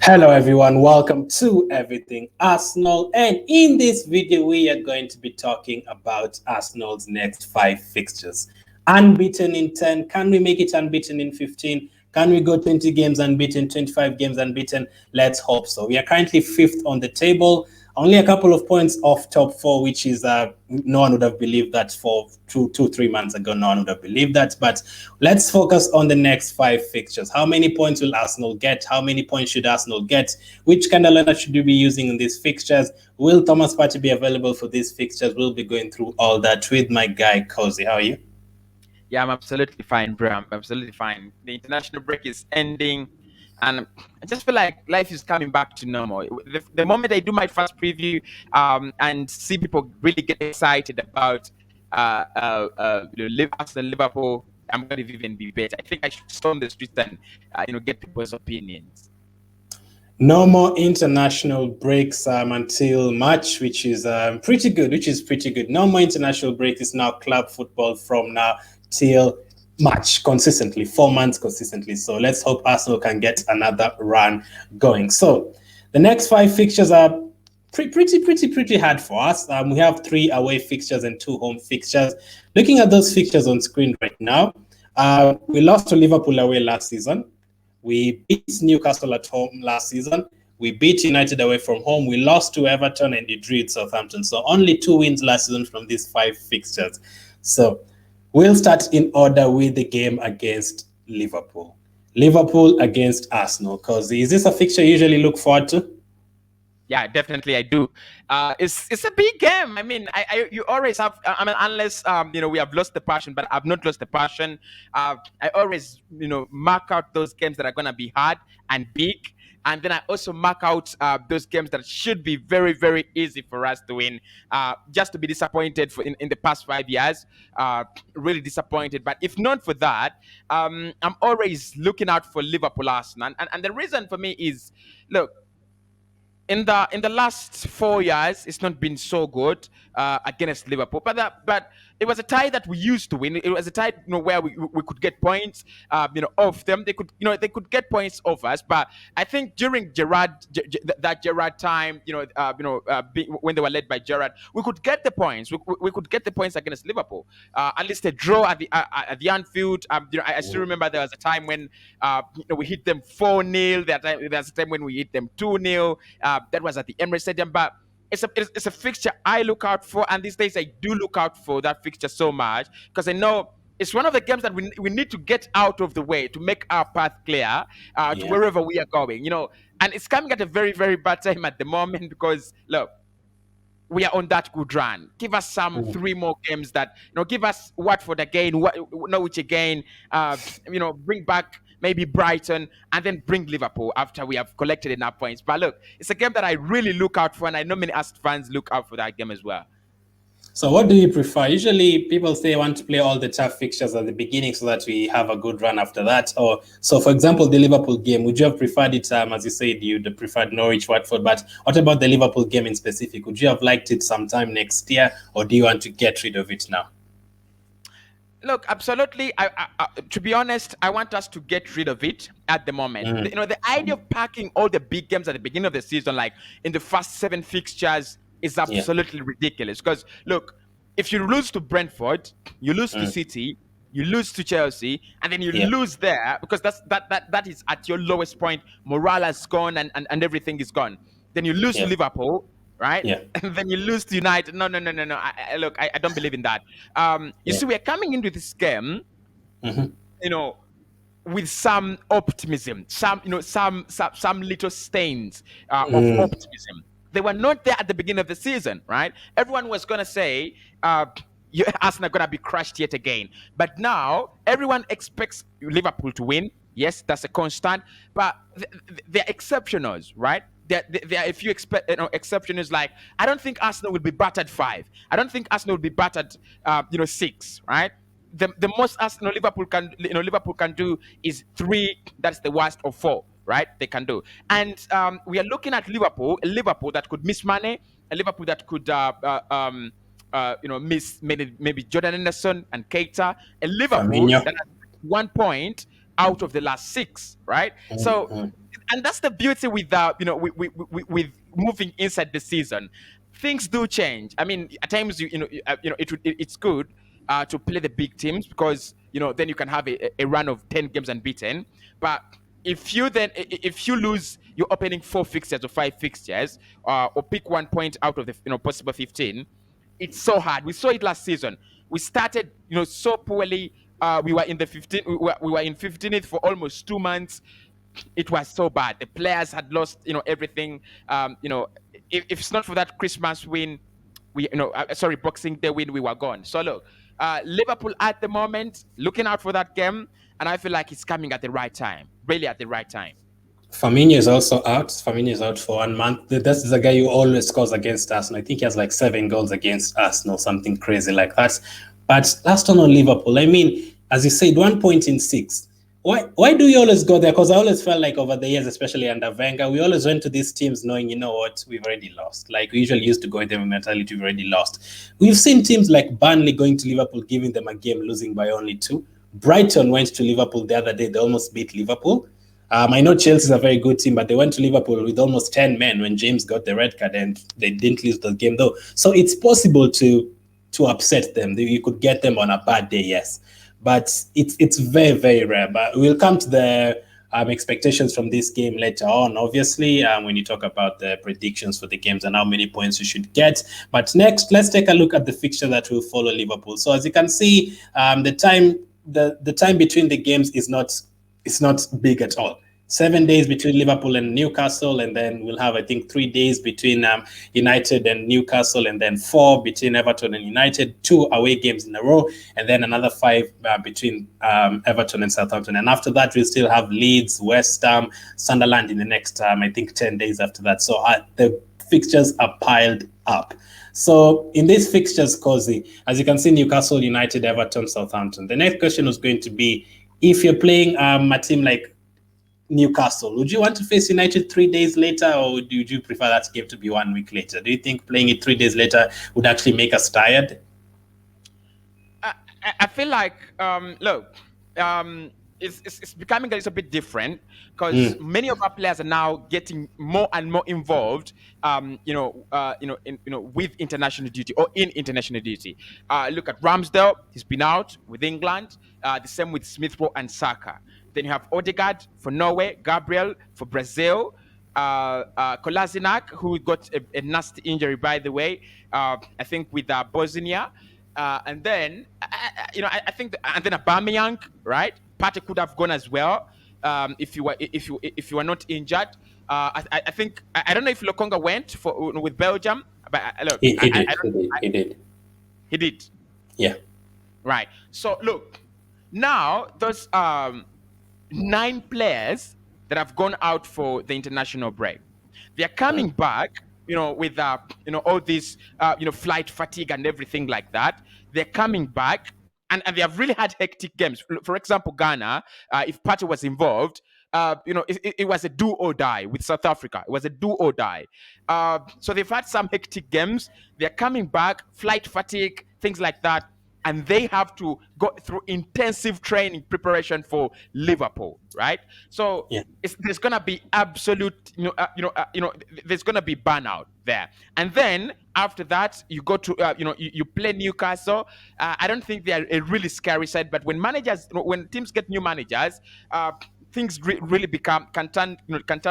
Hello everyone, welcome to Everything Arsenal, and in this video we are going to be talking about Arsenal's next 5 fixtures. Unbeaten in 10, can we make it unbeaten in 15? Can we go 20 games unbeaten, 25 games unbeaten? Let's hope so. We are currently 5th on the table, only a couple of points off top 4, which is no one would have believed that for 3 months ago. No one would have believed that. But let's focus on the next 5 fixtures. How many points will Arsenal get? How many points should Arsenal get? Which kind of lineup should you be using in these fixtures? Will Thomas Partey be available for these fixtures? We'll be going through all that with my guy Cozy. How are you? Yeah, I'm absolutely fine, bro. I'm absolutely fine. The international break is ending, and I just feel like life is coming back to normal. The moment I do my first preview, and see people really get excited about Arsenal, Liverpool, I'm going to even be better. I think I should storm the streets and get people's opinions. No more international breaks until March, which is pretty good. No more international break. It's now club football from now till March consistently, 4 months consistently. So let's hope Arsenal can get another run going. So the next 5 fixtures are pretty hard for us. We have 3 away fixtures and 2 home fixtures. Looking at those fixtures on screen right now, we lost to Liverpool away last season. We beat Newcastle at home last season. We beat United away from home. We lost to Everton and we drew Southampton. So only 2 wins last season from these 5 fixtures. So we'll start in order with the game against Liverpool. Liverpool against Arsenal. Because is this a fixture you usually look forward to? Yeah, definitely I do. It's a big game. I mean, you always have. I mean, unless we have lost the passion, but I've not lost the passion. I always mark out those games that are gonna be hard and big, and then I also mark out those games that should be very very easy for us to win. Just to be disappointed in the past 5 years, really disappointed. But if not for that, I'm always looking out for Liverpool Arsenal, and the reason for me is, look, in the last 4 years, it's not been so good against Liverpool. But it was a tie that we used to win. It was a tie, where we could get points, off them. They could get points off us. But I think during that Gerrard time, when they were led by Gerrard, we could get the points. We could get the points against Liverpool. At least a draw at the Anfield. I still remember there was a time when we hit them 4-0. There's a time when we hit them 2-0. That was at the Emirates Stadium. But it's a fixture I look out for, and these days I do look out for that fixture so much because I know it's one of the games that we need to get out of the way to make our path clear to wherever we are going. And it's coming at a very very bad time at the moment because look, we are on that good run. Give us some 3 more games that give us Watford again, Norwich again. Bring back maybe Brighton, and then bring Liverpool after we have collected enough points. But look, it's a game that I really look out for, and I know many Arsenal fans look out for that game as well. So what do you prefer? Usually people say they want to play all the tough fixtures at the beginning so that we have a good run after that. Or so, for example, the Liverpool game, would you have preferred it, as you said, you'd preferred Norwich, Watford, but what about the Liverpool game in specific? Would you have liked it sometime next year, or do you want to get rid of it now? Look, absolutely. To be honest, I want us to get rid of it at the moment. The idea of packing all the big games at the beginning of the season, like in the first 7 fixtures, is absolutely ridiculous. Because look, if you lose to Brentford, you lose to City, you lose to Chelsea, and then you lose there because that is at your lowest point. Morale has gone and everything is gone. Then you lose to Liverpool, right? Yeah. And then you lose to United. No. Look, I don't believe in that. You see, we're coming into this game, with some optimism, some little stains of optimism. They were not there at the beginning of the season, right? Everyone was gonna say, Arsenal are gonna be crushed yet again. But now everyone expects Liverpool to win. Yes, that's a constant. But they're exceptionals, right? There are a few exceptions. Like, I don't think Arsenal will be battered 5. I don't think Arsenal will be battered 6, right? The most Arsenal Liverpool can do is 3. That's the worst of 4, right? They can do. And we are looking at Liverpool, a Liverpool that could miss money, a Liverpool that could miss maybe Jordan Henderson and Keita, a Liverpool Firmino. that has 1 point out of the last 6, right? So and that's the beauty with with moving inside the season. Things do change. I mean, at times it's good to play the big teams because then you can have a run of 10 games unbeaten. But if you lose your opening 4 fixtures or 5 fixtures, or pick 1 point out of the possible 15, it's so hard. We saw it last season. We started so poorly. We were in the 15. We were in 15th for almost 2 months. It was so bad. The players had lost everything. If it's not for that Christmas win, sorry, Boxing Day win, we were gone. So look, Liverpool at the moment looking out for that game, and I feel like it's coming at the right time, really at the right time. Firmino is also out. Firmino is out for 1 month. This is a guy who always scores against Arsenal. I think he has like 7 goals against Arsenal, something crazy like that. But last one on Liverpool, I mean, as you said, 1 point in 6. Why do you always go there? Because I always felt like over the years, especially under Wenger, we always went to these teams knowing, you know what, we've already lost. Like we usually used to go with them with mentality, we've already lost. We've seen teams like Burnley going to Liverpool, giving them a game, losing by only 2. Brighton went to Liverpool the other day, they almost beat Liverpool. I know Chelsea is a very good team, but they went to Liverpool with almost 10 men when James got the red card and they didn't lose the game though. So it's possible to upset them. You could get them on a bad day, yes. But it's very, very rare. But we'll come to the expectations from this game later on, obviously, when you talk about the predictions for the games and how many points you should get. But next, let's take a look at the fixture that will follow Liverpool. So as you can see, the time between the games is not big at all. 7 days between Liverpool and Newcastle, and then we'll have, I think, 3 days between United and Newcastle, and then 4 between Everton and United, 2 away games in a row, and then another 5 between Everton and Southampton. And after that, we'll still have Leeds, West Ham, Sunderland in the next, I think, 10 days after that. So the fixtures are piled up. So in these fixtures, Cozy, as you can see, Newcastle, United, Everton, Southampton. The next question was going to be, if you're playing a team like Newcastle, would you want to face United 3 days later, or would you prefer that game to be 1 week later? Do you think playing it 3 days later would actually make us tired? I feel like look, it's becoming a little bit different because many of our players are now getting more and more involved, with international duty or in international duty. Look at Ramsdale; he's been out with England. The same with Smith Rowe and Saka. Then you have Odegaard for Norway, Gabriel for Brazil, Kolasinac, who got a nasty injury, by the way, I think with Bosnia. And then, I think, and then Aubameyang, right? Partey could have gone as well if you were not injured. I think I don't know if Lokonga went with Belgium, but look, He did. He did. Yeah. Right. So look, now those 9 players that have gone out for the international break, they're coming back, with all this flight fatigue and everything like that. They're coming back and they have really had hectic games. For example, Ghana, if Partey was involved, it was a do or die with South Africa. It was a do or die. So they've had some hectic games. They're coming back, flight fatigue, things like that. And they have to go through intensive training preparation for Liverpool, right? So there's gonna be absolute, there's gonna be burnout there. And then after that, you go to, you play Newcastle. I don't think they are a really scary side, but when teams get new managers, things really can turn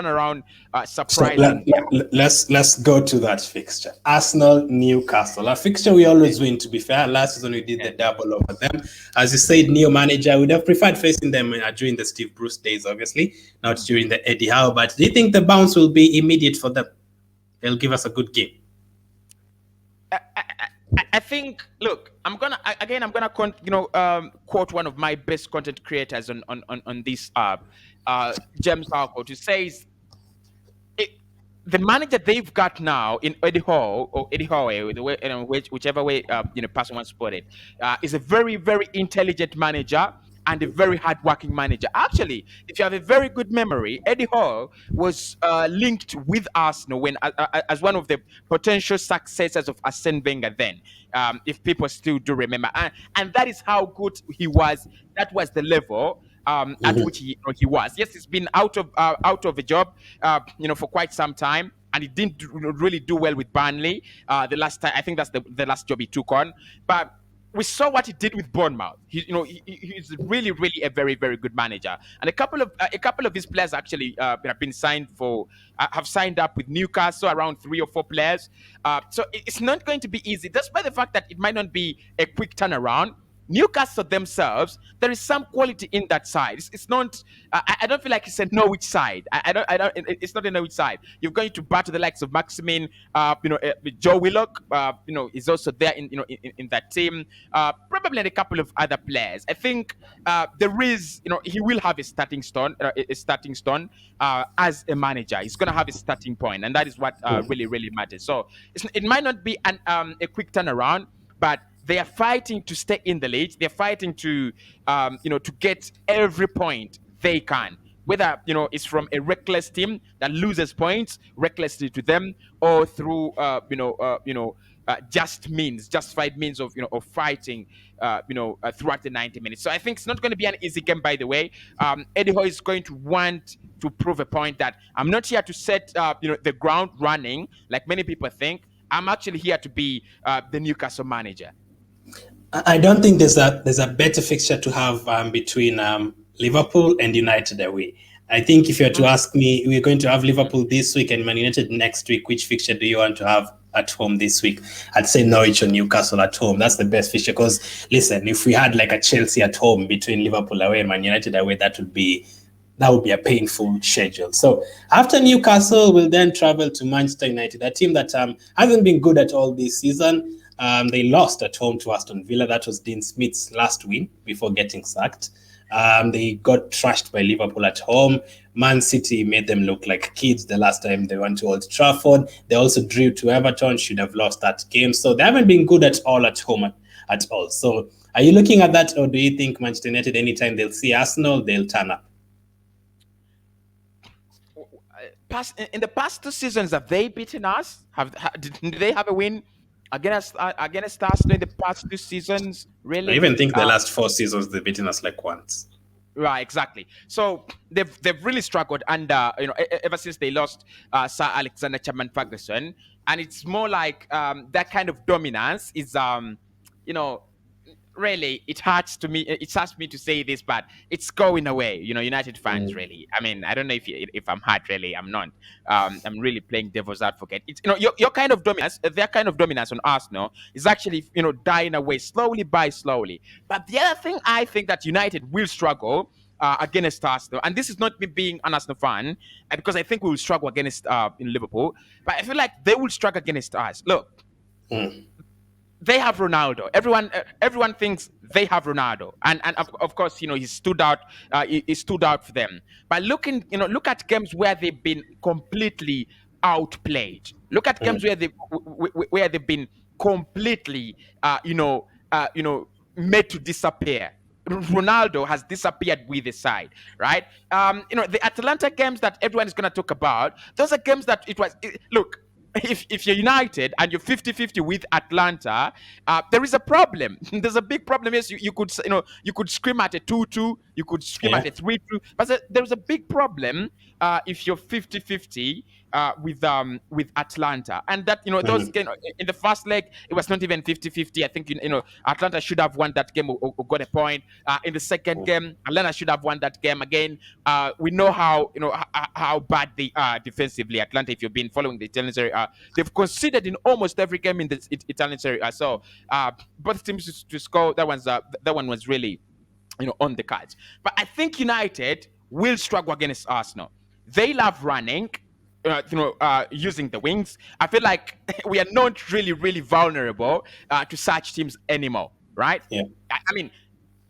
around surprising. So let's go to that fixture. Arsenal, Newcastle. A fixture we always win, to be fair. Last season we did the double over them. As you said, new manager, we'd have preferred facing them during the Steve Bruce days, obviously, not during the Eddie Howe. But do you think the bounce will be immediate for them? They'll give us a good game. I think. Look, I'm gonna quote one of my best content creators on this James Harcourt, who says the manager they've got now in Eddie Howe or Eddie Howe, whichever way person wants to put it, is a very, very intelligent manager and a very hardworking manager. Actually, if you have a very good memory, Eddie Howe was linked with Arsenal when as one of the potential successors of Arsene Wenger then, if people still do remember. And that is how good he was. That was the level. at which he was. Yes, he's been out of a job, for quite some time, and he didn't really do well with Burnley. The last time, I think that's the last job he took on, but we saw what he did with Bournemouth. He's really, really a very, very good manager. And a couple of his players actually have been signed have signed up with Newcastle, around 3 or 4 players. So it's not going to be easy, despite the fact that it might not be a quick turnaround. Newcastle themselves, there is some quality in that side. It's not. I don't feel like it's a Norwich side. I don't. I don't. It's not a Norwich side. You're going to battle the likes of Maximin. Joe Willock. Is also there in that team. Probably and a couple of other players. I think there is. He will have a starting stone. As a manager, he's going to have a starting point, and that is what really, really matters. So it might not be a quick turnaround, but they are fighting to stay in the league. They're fighting to get every point they can. Whether it's from a reckless team that loses points recklessly to them, or through justified means of fighting, throughout the 90 minutes. So I think it's not going to be an easy game. By the way, Eddie Howe is going to want to prove a point that I'm not here to set the ground running like many people think. I'm actually here to be the Newcastle manager. I don't think there's a better fixture to have between Liverpool and United away. I think if you were to ask me, we're going to have Liverpool this week and Man United next week. Which fixture do you want to have at home this week? I'd say Norwich or Newcastle at home. That's the best fixture. Because listen, if we had like a Chelsea at home between Liverpool away and Man United away, that would be a painful schedule. So after Newcastle, we'll then travel to Manchester United, a team that hasn't been good at all this season. They lost at home to Aston Villa. That was Dean Smith's last win before getting sacked. They got trashed by Liverpool at home. Man City made them look like kids the last time they went to Old Trafford. They also drew to Everton, should have lost that game. So they haven't been good at all at home at all. So are you looking at that, or do you think Manchester United, anytime they'll see Arsenal, they'll turn up? In the past 2 seasons, have they beaten us? Do they have a win against Arsenal in the past 2 seasons? Really? I even think the last 4 seasons they've beaten us like once. Right, exactly. So they've really struggled under ever since they lost Sir Alexander Chapman Ferguson, and it's more like that kind of dominance is really, it hurts me to say this, but it's going away. United fans, really. I mean, I don't know if I'm hurt. Really, I'm not. I'm really playing devil's advocate. It's your kind of dominance, their kind of dominance on Arsenal is actually dying away slowly by slowly. But the other thing, I think that United will struggle against Arsenal, and this is not me being an Arsenal fan, because I think we will struggle against in Liverpool, but I feel like they will struggle against us. Look. They have Ronaldo. Everyone thinks they have Ronaldo, and of course, he stood out. He stood out for them. But look at games where they've been completely outplayed. Look at games where they've been completely, made to disappear. Ronaldo has disappeared with the side, right? The Atalanta games that everyone is going to talk about, those are games that look. If you're United and you're 50-50 with Atlanta, there is a problem. There's a big problem. Yes, you could scream at a 2-2, you could scream at a 3-2, but there's a big problem if you're 50-50 with Atlanta. And that those games in the first leg, it was not even 50-50. I think Atlanta should have won that game or got a point. In the second game, Atlanta should have won that game again. We know how bad they are defensively. Atlanta, if you've been following the Italian Serie A, they've conceded in almost every game in the Italian Serie A. So both teams to score, that one was really on the cards. But I think United will struggle against Arsenal. They love running, using the wings. I feel like we are not really, really vulnerable to such teams anymore, right? Yeah. I mean,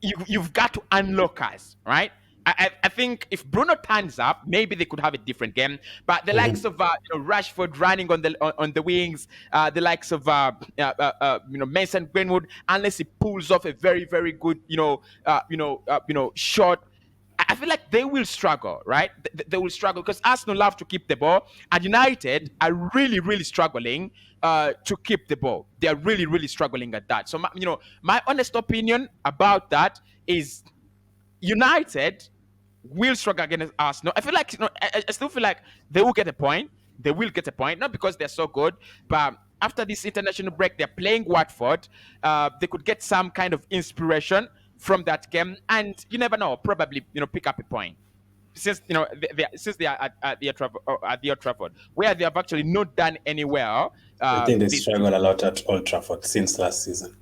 you've got to unlock us, right? I think if Bruno turns up, maybe they could have a different game. But the likes of Rashford running on the wings, the likes of Mason Greenwood, unless he pulls off a very, very good shot, I feel like they will struggle, right? They will struggle because Arsenal love to keep the ball, and United are really, really struggling to keep the ball. They are really, really struggling at that. So, my honest opinion about that is United will struggle against Arsenal. I feel like I still feel like they will get a point. They will get a point, not because they're so good, but after this international break, they're playing Watford. They could get some kind of inspiration from that game, and you never know. Probably, pick up a point since since they are at the Old Trafford, where they have actually not done any well I think they this struggled season. a lot at Old Trafford since last season.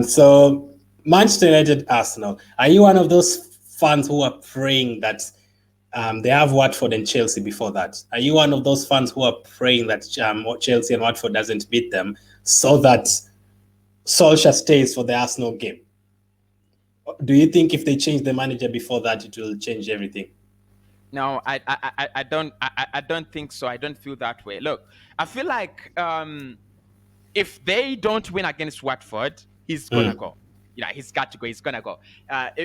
So Manchester United, Arsenal. Are you one of those fans who are praying that they have Watford and Chelsea before that? Are you one of those fans who are praying that Chelsea and Watford doesn't beat them so that Solskjaer stays for the Arsenal game? Do you think if they change the manager before that, it will change everything? No, I don't think so. I don't feel that way. Look, I feel like if they don't win against Watford, he's gonna Mm, go. He's got to go. He's gonna go.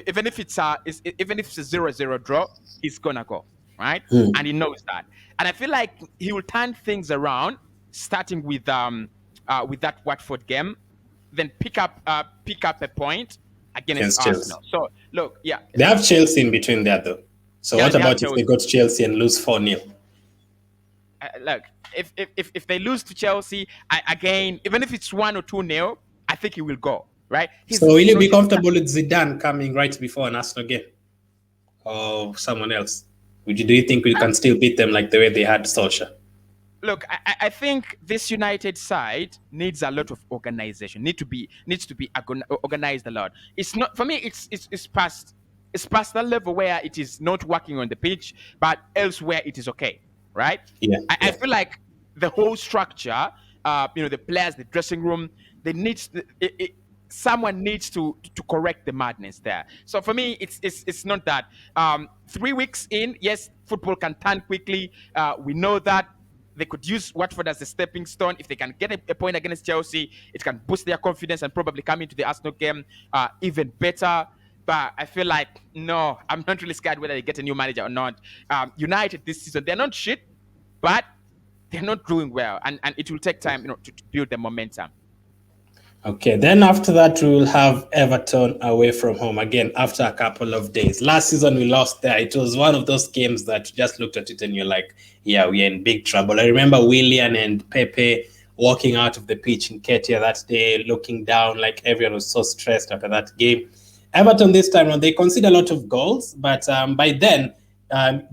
Even if it's a 0-0 draw, he's gonna go. Right, and mm. he knows that. And I feel like he will turn things around, starting with that Watford game, then pick up a point against Against Chelsea. Arsenal. So look, yeah, They have Chelsea in between there, though. So yeah, what they have about if Chelsea. they got Chelsea and lose 4-0? Look, if they lose to Chelsea, again, even if it's 1 or 2-0, I think he will go. Right? So will you be comfortable with Zidane coming right before an Arsenal game or someone else? Do you think we can still beat them like the way they had Solskjaer? Look, I think this United side needs a lot of organization. Needs to be organized a lot. It's not for me. It's past that level where it is not working on the pitch, but elsewhere it is okay, right? Yeah, I yeah, feel like the whole structure, the players, the dressing room, they needs to, someone needs to correct the madness there. So for me, it's not that. 3 weeks in, yes, football can turn quickly. We know that they could use Watford as a stepping stone. If they can get a point against Chelsea, it can boost their confidence and probably come into the Arsenal game even better. But I feel like, no, I'm not really scared whether they get a new manager or not. United this season, they're not shit, but they're not doing well. And it will take time, to build the momentum. Okay, then after that, we will have Everton away from home again after a couple of days. Last season, we lost there. It was one of those games that you just looked at it and you're like, yeah, we're in big trouble. I remember Willian and Pepe walking out of the pitch in Ketia that day, looking down like everyone was so stressed after that game. Everton this time around, they conceded a lot of goals, but by then,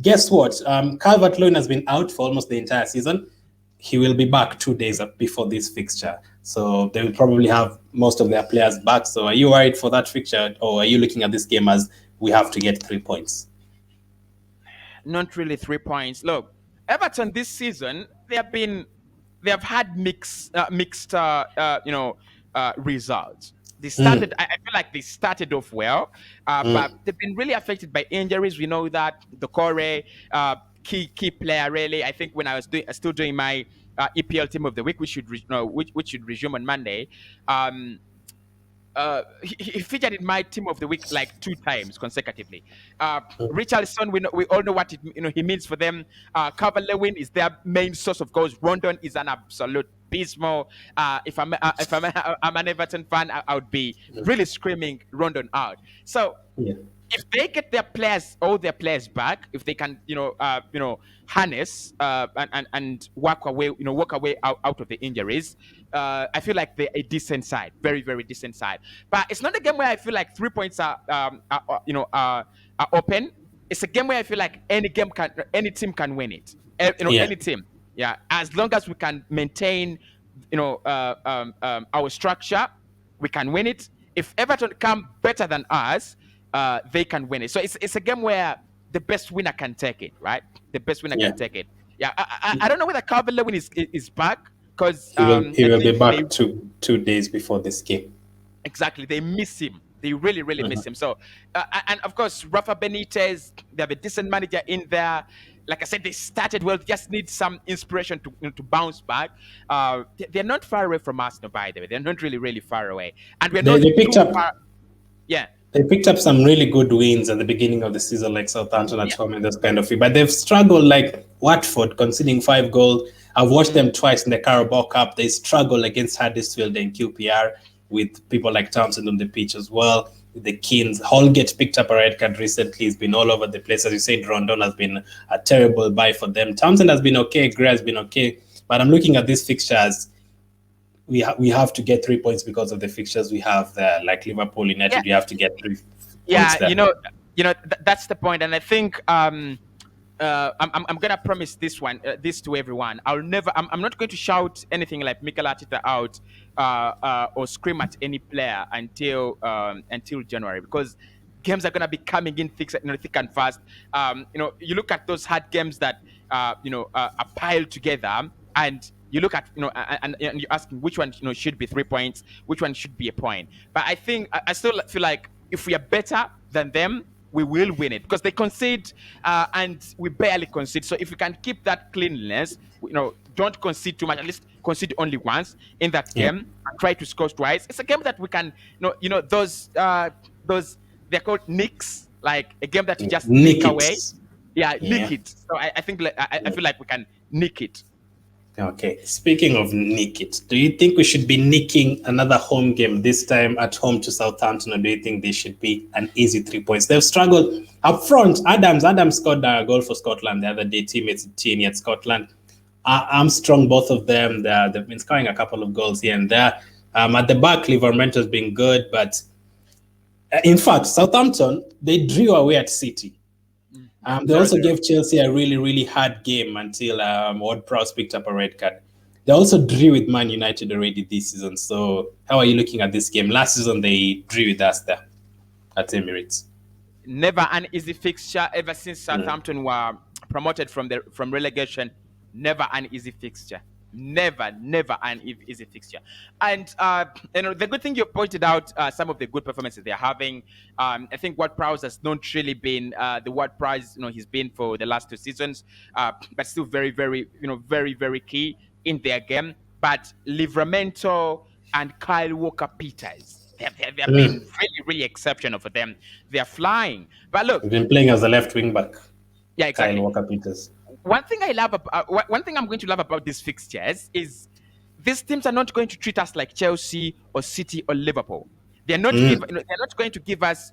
guess what? Calvert-Lewin has been out for almost the entire season. He will be back 2 days before this fixture. So they will probably have most of their players back. So are you worried for that fixture, or are you looking at this game as we have to get 3 points? Not really 3 points. Look, Everton this season, they have had mixed results. They Mm, started. I feel like they started off well, but mm, they've been really affected by injuries. We know that the Corey, key player, really. I think when I was still doing my EPL team of the week, which should resume on Monday. He featured in my team of the week like 2 times consecutively. Richarlison, we all know what he means for them. Calvert-Lewin is their main source of goals. Rondon is an absolute abysmal. I'm an Everton fan, I would be really screaming Rondon out. So yeah, if they get all their players back, if they can, harness and walk away out of the injuries, I feel like they're a decent side, very very decent side. But it's not a game where I feel like 3 points are open. It's a game where I feel like any team can win it. yeah, Any team, yeah, as long as we can maintain, our structure, we can win it. If Everton come better than us, they can win it. So it's a game where the best winner can take it, right? The best winner yeah. can take it. Yeah, I don't know whether Calvert-Lewin is back because He I will think be they back 2 days before this game. exactly they miss him. They really really miss Mhm. him. So and of course Rafa Benitez, they have a decent manager in there. Like I said, they started well. Just need some inspiration to bounce back. They're not far away from Arsenal, by the way. They're not really really far away, and we're They, not they picked too up far. Yeah, they picked up some really good wins at the beginning of the season, like Southampton at yeah. home and this kind of thing. But they've struggled, like Watford, conceding 5 goals. I've watched Mm. them twice in the Carabao Cup. They struggle against Huddersfield and QPR with people like Townsend on the pitch as well. the Kings. Holgate picked up a red card recently. He's been all over the place. As you said, Rondon has been a terrible buy for them. Townsend has been okay. Gray has been okay. But I'm looking at these fixtures. We have to get 3 points because of the fixtures we have there. Like Liverpool United, we have to get 3 points there. That's the point. And I think I'm gonna promise this to everyone. I'm not going to shout anything like Mikel Arteta out or scream at any player until January, because games are gonna be coming in thick and fast. You look at those hard games that are piled together, and you look at and you're asking which one should be 3 points, which one should be a point. But I think I still feel like if we are better than them, we will win it, because they concede and we barely concede. So if we can keep that cleanliness, don't concede too much, at least concede only once in that game and try to score twice. It's a game that we can, those they're called nicks, like a game that you just nick away. Nick it. So I think I feel like we can nick it. Okay. Speaking of nick it, do you think we should be nicking another home game, this time at home to Southampton, or do you think they should be an easy 3 points? They've struggled up front. Adams scored a goal for Scotland the other day, teammates at Tierney at Scotland. Armstrong, both of them, they've been scoring a couple of goals here and there. At the back, Liverpool's been good, but in fact, Southampton, they drew away at City. They also gave Chelsea a really, really hard game until Ward-Prowse picked up a red card. They also drew with Man United already this season. So how are you looking at this game? Last season, they drew with us there at Emirates. Never an easy fixture ever since Southampton were promoted from relegation. Never an easy fixture. Never an easy fixture. And the good thing you pointed out, some of the good performances they're having. I think Ward-Prowse has not really been the Ward-Prowse he's been for the last 2 seasons, but still very, very very, very key in their game. But Livramento and Kyle Walker-Peters, they've been really, really exceptional for them. They're flying. But look, we've been playing as a left wing back. Yeah, exactly. Kyle Walker-Peters. One thing I'm going to love about these fixtures is these teams are not going to treat us like Chelsea or City or Liverpool. They're not they're not going to give us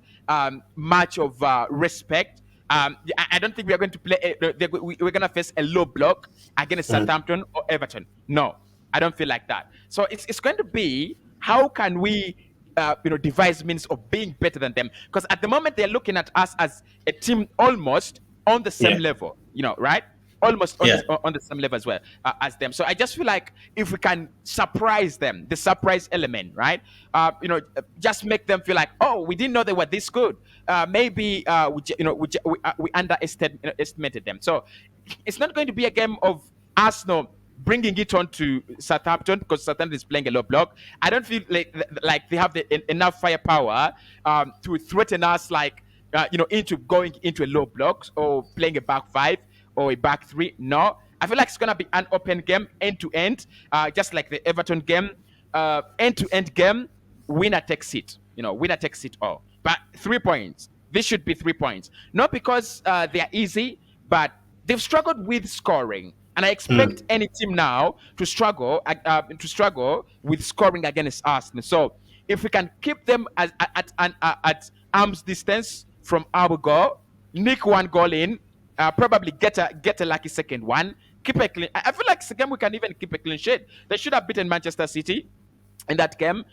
much of respect. I don't think we are going to play. We're going to face a low block against Southampton or Everton. No, I don't feel like that. So it's going to be, how can we devise means of being better than them? Because at the moment they're looking at us as a team almost on the same level. Right? Almost on the same level as well as them. So I just feel like if we can surprise them, the surprise element, right? Just make them feel like, oh, we didn't know they were this good. Maybe we underestimated them. So it's not going to be a game of Arsenal bringing it on to Southampton, because Southampton is playing a low block. I don't feel like they have enough firepower to threaten us, into going into a low block or playing a back 5 or a back 3. No, I feel like it's gonna be an open game, end to end, just like the Everton game, end to end game. Winner takes it. Winner takes it all. But 3 points. This should be 3 points. Not because they are easy, but they've struggled with scoring, and I expect any team now to struggle with scoring against Arsenal. So if we can keep them at arm's distance from our goal, nick one goal in. Probably get a lucky second one. Keep a clean. I feel like it's a game we can even keep a clean sheet. They should have beaten Manchester City in that game.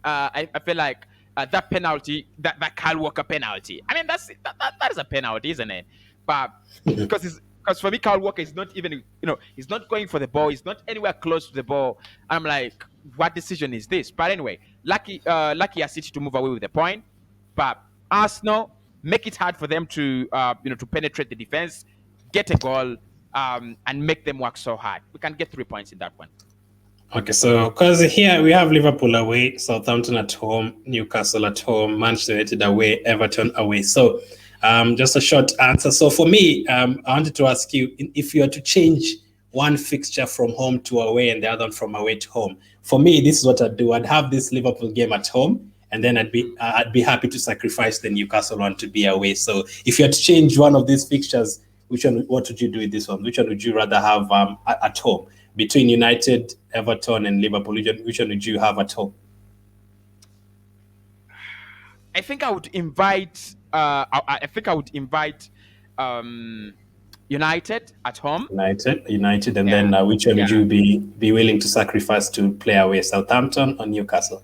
I feel like that penalty, that Kyle Walker penalty. I mean, that is a penalty, isn't it? But because for me, Kyle Walker is not even he's not going for the ball. He's not anywhere close to the ball. I'm like, what decision is this? But anyway, lucky City to move away with the point. But Arsenal, make it hard for them to to penetrate the defense, get a goal, and make them work so hard. We can get 3 points in that one. Okay, so because here we have Liverpool away, Southampton at home, Newcastle at home, Manchester United away, Everton away. So just a short answer. So for me, I wanted to ask you, if you had to change one fixture from home to away and the other from away to home, for me, this is what I'd do. I'd have this Liverpool game at home, and then I'd be happy to sacrifice the Newcastle one to be away. So if you had to change one of these fixtures, what would you do with this one? Which one would you rather have at home? Between United, Everton, and Liverpool, which one would you have at home? I think I would invite. I think I would invite um, United at home. United, and Yeah, then which one yeah. would you be willing to sacrifice to play away, Southampton or Newcastle?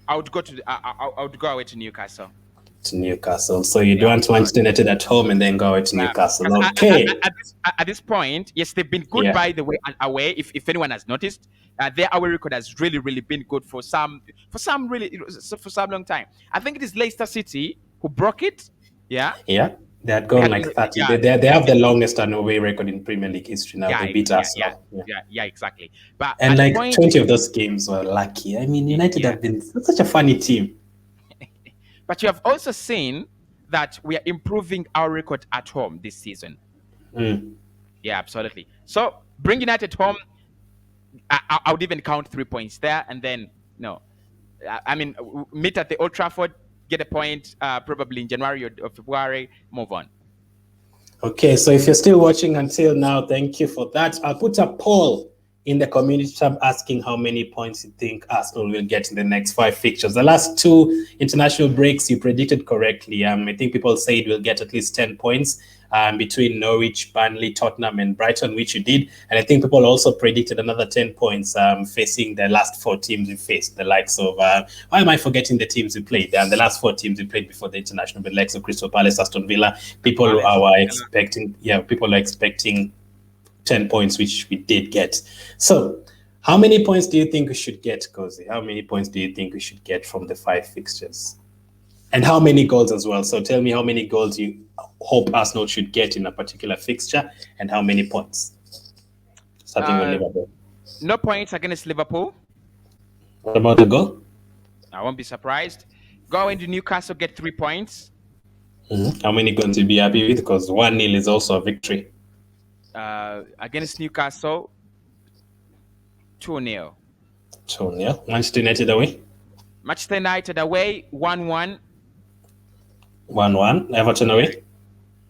I would go to. I would go away to Newcastle. To Newcastle. So you Yeah, don't want Manchester United at home and then go away to Newcastle. because Okay. at this point, yes, they've been good Yeah. by the way away. If anyone has noticed, their away record has really been good for some really for some long time. I think it is Leicester City who broke it. Yeah, Yeah. They had they gone had like 30. yeah They have the longest away record in Premier League history now. They beat Arsenal. Yeah. yeah exactly. But And at the like point, 20 of those games were lucky. I mean, United yeah. have been such a funny team. But you have also seen that we are improving our record at home this season. Mm. Yeah, absolutely. So bring United home. I would even count 3 points there, and then no, I mean meet at the Old Trafford, get a point, probably in January or February, move on. Okay, so if you're still watching until now, thank you for that. I'll put a poll in the community tab asking how many points you think Arsenal will get in the next 5 fixtures. The last 2 international breaks you predicted correctly. I think people say it will get at least 10 points between Norwich, Burnley, Tottenham, and Brighton, which you did. And I think people also predicted another 10 points facing the last 4 teams we faced, the likes of, why am I forgetting the teams we played? The last 4 teams we played before the international, the likes of Crystal Palace, Aston Villa. People are expecting, 10 points, which we did get. So, how many points do you think we should get, Kozi? How many points do you think we should get from the 5 fixtures? And how many goals as well? So, tell me how many goals you hope Arsenal should get in a particular fixture and how many points? Starting with Liverpool. No points against Liverpool. What about the goal? I won't be surprised. Go into Newcastle, get 3 points. Mm-hmm. How many goals you'll be happy with? Because 1-0 is also a victory. Against Newcastle, 2-0. 2-0. Manchester United away? Manchester United away, 1-1. 1-1. Everton away?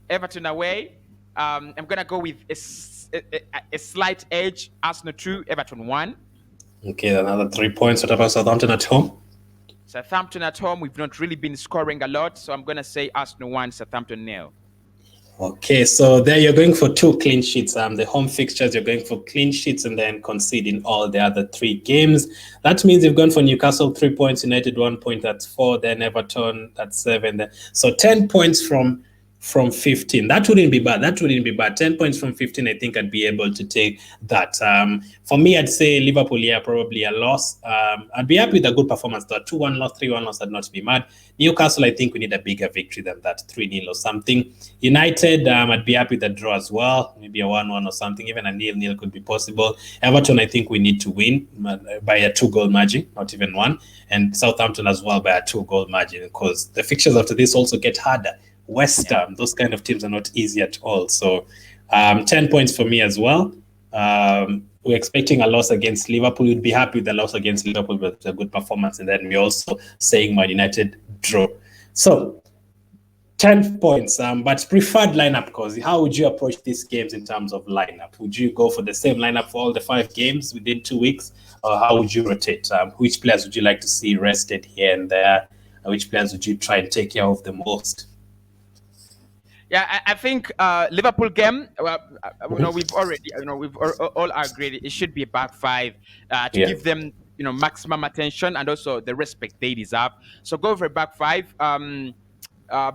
Everton away. I'm going to go with a slight edge. Arsenal 2, Everton 1. Okay, another 3 points. What about Southampton at home? Southampton at home, we've not really been scoring a lot, so I'm going to say Arsenal 1, Southampton 0. Okay, so there you're going for 2 clean sheets. The home fixtures, you're going for clean sheets and then conceding all the other 3 games. That means you've gone for Newcastle 3 points, United 1 point, that's 4, then Everton, that's 7. So 10 points from 15. That wouldn't be bad. 10 points from 15, I think I'd be able to take that. For me, I'd say Liverpool, probably a loss. I'd be happy with a good performance. The 2-1 loss, 3-1 loss, I'd not be mad. Newcastle, I think we need a bigger victory than that, 3-0 or something. United, I'd be happy with a draw as well. Maybe a 1-1 or something. Even a 0-0 could be possible. Everton, I think we need to win by a 2-goal margin, not even 1. And Southampton as well by a 2-goal margin, because the fixtures after this also get harder. West Ham, those kind of teams are not easy at all. So 10 points for me as well. We're expecting a loss against Liverpool. We'd be happy with the loss against Liverpool, but it's a good performance. And then we're also saying Man United draw. So 10 points, but preferred lineup, because how would you approach these games in terms of lineup? Would you go for the same lineup for all the 5 games within 2 weeks? Or how would you rotate? Which players would you like to see rested here and there? Which players would you try and take care of the most? Yeah, I think Liverpool game. We've already, we've all agreed it should be a back 5 to give them, maximum attention and also the respect they deserve. So go for a back 5.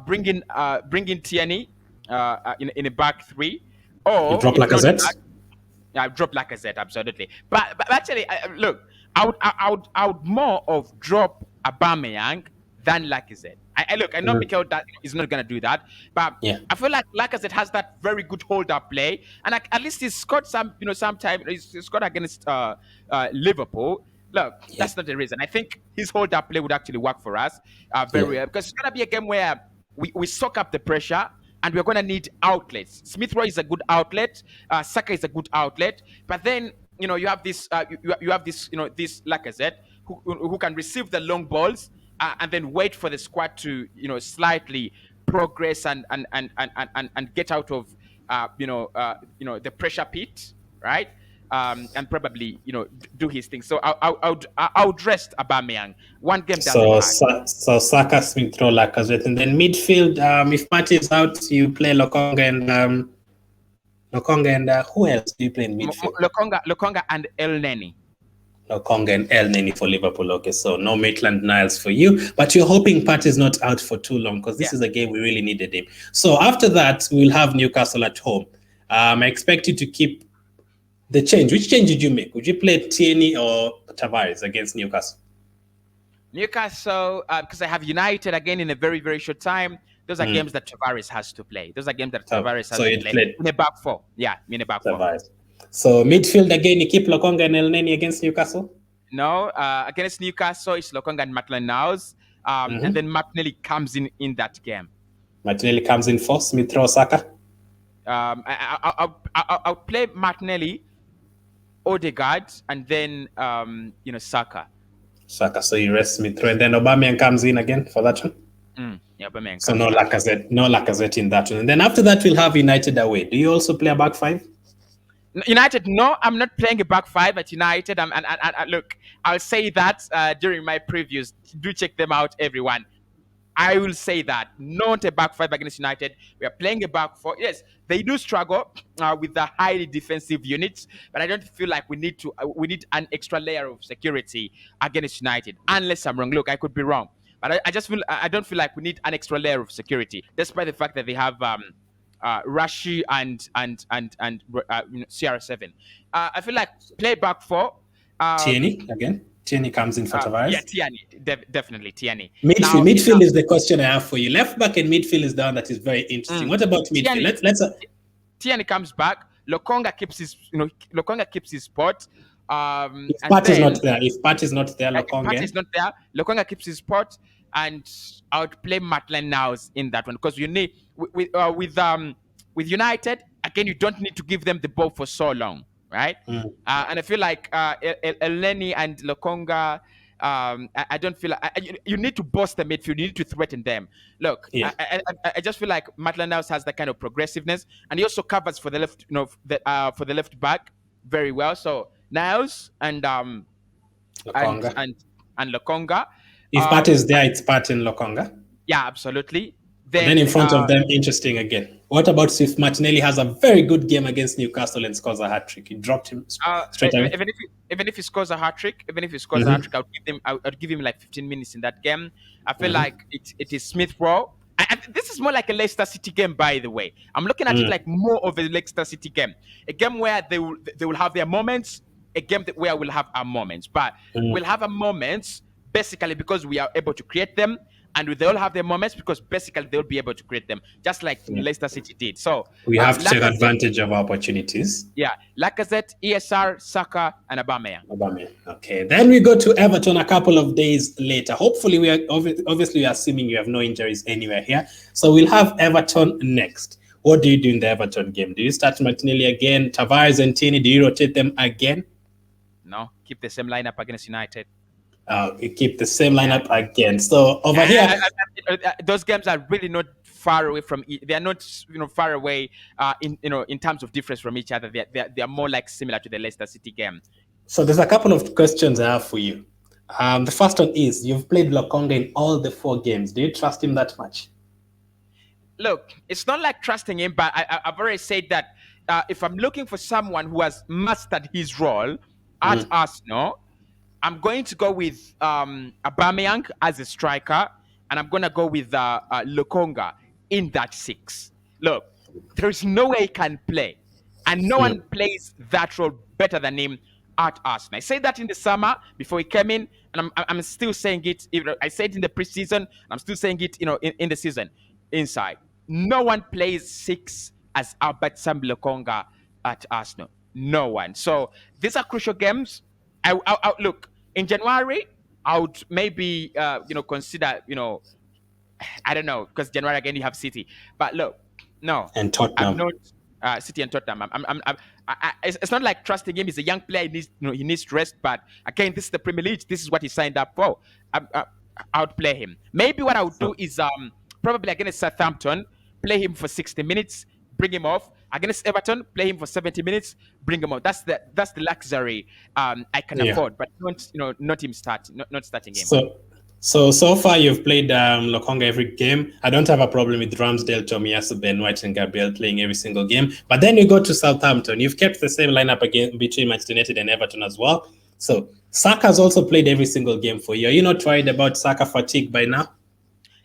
Bring in Tierney in a back 3, or you drop Lacazette. Drop Lacazette, absolutely. But actually, look, I would more of drop Aubameyang than Lacazette. I know Mikel that is not going to do that, but I feel like Lacazette has that very good hold-up play, and at least he's scored some time. He's scored against Liverpool. Look, that's not the reason. I think his hold-up play would actually work for us very well, because it's going to be a game where we soak up the pressure, and we're going to need outlets. Smith Rowe is a good outlet. Saka is a good outlet, but then you have this this Lacazette who can receive the long balls. And then wait for the squad to slightly progress and get out of the pressure pit, right? and probably do his thing. So I'll rest Aubameyang. One game doesn't So, hurt. Saka, Smith Rowe, Lacazette, and then midfield. If Partey is out, you play Lokonga and who else do you play in midfield? Lokonga and El Neni. Lokonga and El Neni for Liverpool. Okay, so no Maitland-Niles for you, but you're hoping Partey is not out for too long because this is a game we really needed him. So after that, we'll have Newcastle at home. I expect you to keep the change. Which change did you make? Would you play Tierney or Tavares against Newcastle? Newcastle, because I have United again in a very, very short time. Those are games that Tavares has to play. Those are games that Tavares has to play. In a back four. Yeah, in a back Tavares. Four. So midfield again, you keep Lokonga and El Neni against Newcastle? No, against Newcastle, it's Lokonga and Maitland-Niles. And then Martinelli comes in that game. Martinelli comes in for Smith Rowe, Saka? I'll play Martinelli, Odegaard, and then Saka. Saka, so you rest Smith Rowe, and then Aubameyang comes in again for that one? Yeah, Aubameyang. So no Lacazette in that one. And then after that, we'll have United away. Do you also play a back five? United, no, I'm not playing a back five at United. And look, I'll say that during my previews. Do check them out, everyone. I will say that not a back five against United. We are playing a back four. Yes, they do struggle with the highly defensive units, but I don't feel like we need an extra layer of security against United. Unless I'm wrong. Look, I could be wrong, but I don't feel like we need an extra layer of security, despite the fact that they have Rashi and CR7. I feel like play back four. Tierney again. Tierney comes in for Tavares. Yeah, Tierney, definitely Tierney. Midfield is the question I have for you. Left back and midfield is down. That is very interesting. What about midfield? Tierney comes back. Lokonga keeps his spot. If Partey is not there, Lokonga keeps his spot, and I would play Maitland-Niles in that one because you need with United again. You don't need to give them the ball for so long. Right, and I feel like Elneny and Lokonga. I don't feel like you need to bust the midfield. You need to threaten them. Look, I just feel like Maitland-Niles has that kind of progressiveness, and he also covers for the left, for the left back very well. So Niles and Lokonga. and Lokonga. If Partey is there, it's Partey and Lokonga. Yeah, absolutely. Then in front of them, interesting again. What about if Martinelli has a very good game against Newcastle and scores a hat-trick? You dropped him straight away? Even if he scores a hat-trick, I'd give him like 15 minutes in that game. I feel like it is Smith Rowe. This is more like a Leicester City game, by the way. I'm looking at it like more of a Leicester City game. A game where they will have their moments, a game where we'll have our moments. But we'll have our moments basically because we are able to create them. And they all have their moments because basically they'll be able to create them, just like Leicester City did. So we have to take advantage of opportunities. Yeah, Lacazette, ESR, Saka, and Aubameyang. Okay, then we go to Everton a couple of days later. Hopefully, we are obviously assuming you have no injuries anywhere here. So we'll have Everton next. What do you do in the Everton game? Do you start Martinelli again, Tavares and Tierney? Do you rotate them again? No, keep the same lineup against United. You keep the same lineup again. So over here, those games are really not far away from. They are not far away in terms of difference from each other. They are more like similar to the Leicester City game. So there's a couple of questions I have for you. The first one is: you've played Lokonga in all the 4 games. Do you trust him that much? Look, it's not like trusting him, but I've already said that if I'm looking for someone who has mastered his role at Arsenal, I'm going to go with Aubameyang as a striker, and I'm going to go with Lokonga in that 6. Look, there is no way he can play, and no one plays that role better than him at Arsenal. I said that in the summer before he came in, and I'm still saying it. I said it in the preseason, and I'm still saying it, in the season inside. No one plays 6 as Albert Sam Lokonga at Arsenal. No one. So these are crucial games. I look, in January, I would maybe consider, I don't know, because January again you have City. But look, no, and Tottenham. I'm not City and Tottenham. It's not like trusting him. He's a young player. He needs to rest. But again, this is the Premier League. This is what he signed up for. I would play him. Maybe what I would do is probably against Southampton, play him for 60 minutes, bring him off, Against Everton, play him for 70 minutes, bring him out. That's the luxury I can Yeah. afford, but not him starting, not starting him. So far you've played Lokonga every game. I don't have a problem with Ramsdale, Tomiyasu, Ben White, and Gabriel playing every single game. But then you go to Southampton. You've kept the same lineup again between Manchester United and Everton as well. So Saka's also played every single game for you. Are you not worried about Saka fatigue by now?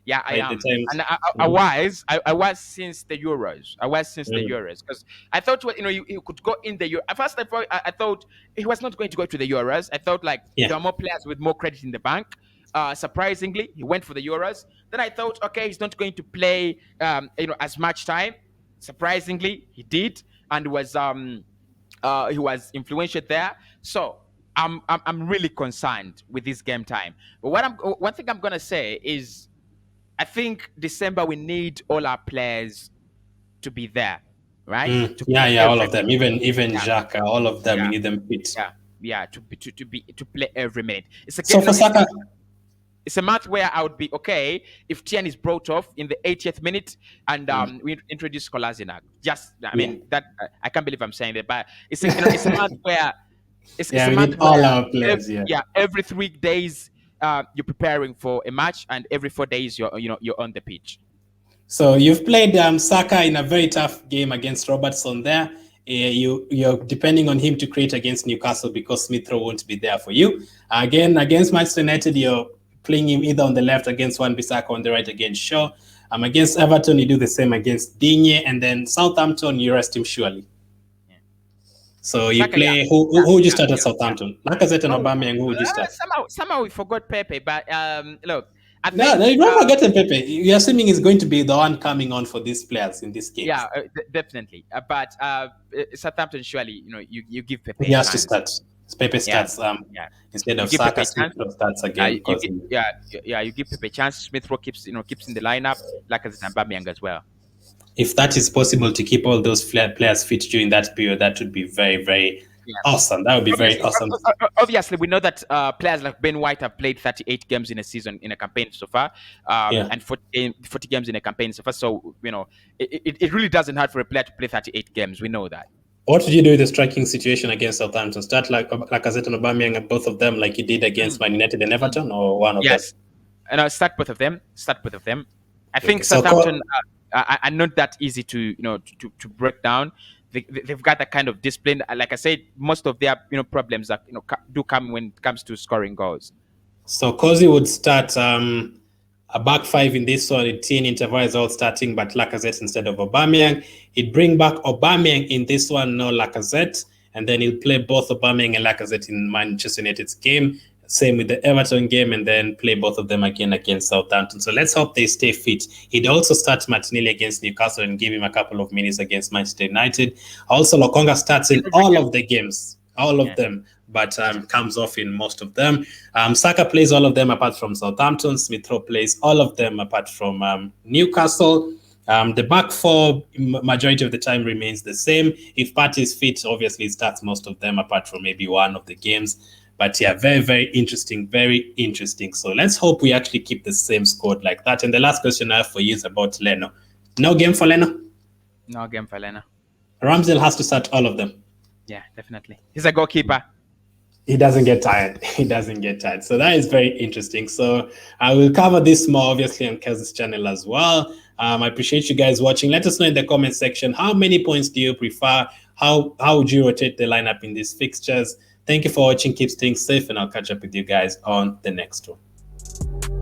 Yeah, I By the am, times. and I was since the Euros. I was since the Mm. Euros because I thought, well, you could go in the Euro. At first, I thought he was not going to go to the Euros. I thought like Yeah. there are more players with more credit in the bank. Surprisingly, he went for the Euros. Then I thought, okay, he's not going to play, as much time. Surprisingly, he did, and he was influential there. So I'm really concerned with this game time. But one thing I'm gonna say is I think December we need all our players to be there, right? To Yeah, play yeah, all every of them. minute. Even Yeah, Xhaka, all of them. We yeah, need them fit. yeah. To play every minute. It's a So game. for Saka, It's a match where I would be okay if Tian is brought off in the 80th minute and we introduce Kolasinac. Just, I yeah, mean, that I can't believe I'm saying that, but it's a match where it's yeah, a we month need all where our players. Yeah. every 3 days you're preparing for a match, and every 4 days you're on the pitch. So you've played Saka in a very tough game against Robertson there. You're depending on him to create against Newcastle because Smith Rowe won't be there for you. Again, against Manchester United, you're playing him either on the left against Wan-Bissaka, on the right against Shaw. Against Everton, you do the same against Digne, and then Southampton, you rest him surely. Yeah. So you Saka, yeah, play who would you start at Southampton? Lacazette and Oh, Aubameyang, who would you start? somehow we forgot Pepe, but look, I No, no, think you don't forget Pepe. You're assuming he's going to be the one coming on for these players in these yeah, games. definitely. But Southampton, surely you give Pepe He a has to chance. start. Pepe Yeah, starts yeah. instead You of give Pepe Saka. a Smith chance. starts again because You give Pepe a chance. Smith Rowe keeps in the lineup, like as Aubameyang as well. if that is possible to keep all those players fit during that period, that would be very, very Yeah. awesome. That would be very Obviously, awesome. obviously, we know that players like Ben White have played 38 games in a season in a campaign so far, Yeah. and 40 games in a campaign so far. So it really doesn't hurt for a player to play 38 games. We know that. What would you do with the striking situation against Southampton? Start like Lacazette and Aubameyang and both of them, like you did against Man United and Everton, or one of them? Yes, and I'll start both of them. I think Okay, so Southampton are not that easy to to break down. They've got that kind of discipline. Like I said, most of their problems are, do come when it comes to scoring goals. So Cozy would start a back five in this one. Etienne and Tavares all starting, but Lacazette instead of Aubameyang. He'd bring back Aubameyang in this one, no Lacazette, and then he'll play both Aubameyang and Lacazette in Manchester United's game. Same with the Everton game, and then play both of them again against Southampton. So let's hope they stay fit. He'd also start Martinelli against Newcastle and give him a couple of minutes against Manchester United. Also, Lokonga starts in all of the games, all of them, but comes off in most of them. Saka plays all of them apart from Southampton. Smith Rowe plays all of them apart from Newcastle. The back four, majority of the time, remains the same. If Partey is fit, obviously, it starts most of them apart from maybe one of the games. But yeah, very, very interesting, very interesting. So let's hope we actually keep the same squad like that. And the last question I have for you is about Leno. No game for Leno? No game for Leno. Ramsdale has to start all of them. Yeah, definitely. He's a goalkeeper. He doesn't get tired. He doesn't get tired. So that is very interesting. So I will cover this more, obviously, on Kez's channel as well. I appreciate you guys watching. Let us know in the comment section, how many points do you prefer? How would you rotate the lineup in these fixtures? Thank you for watching. Keep staying safe, and I'll catch up with you guys on the next one.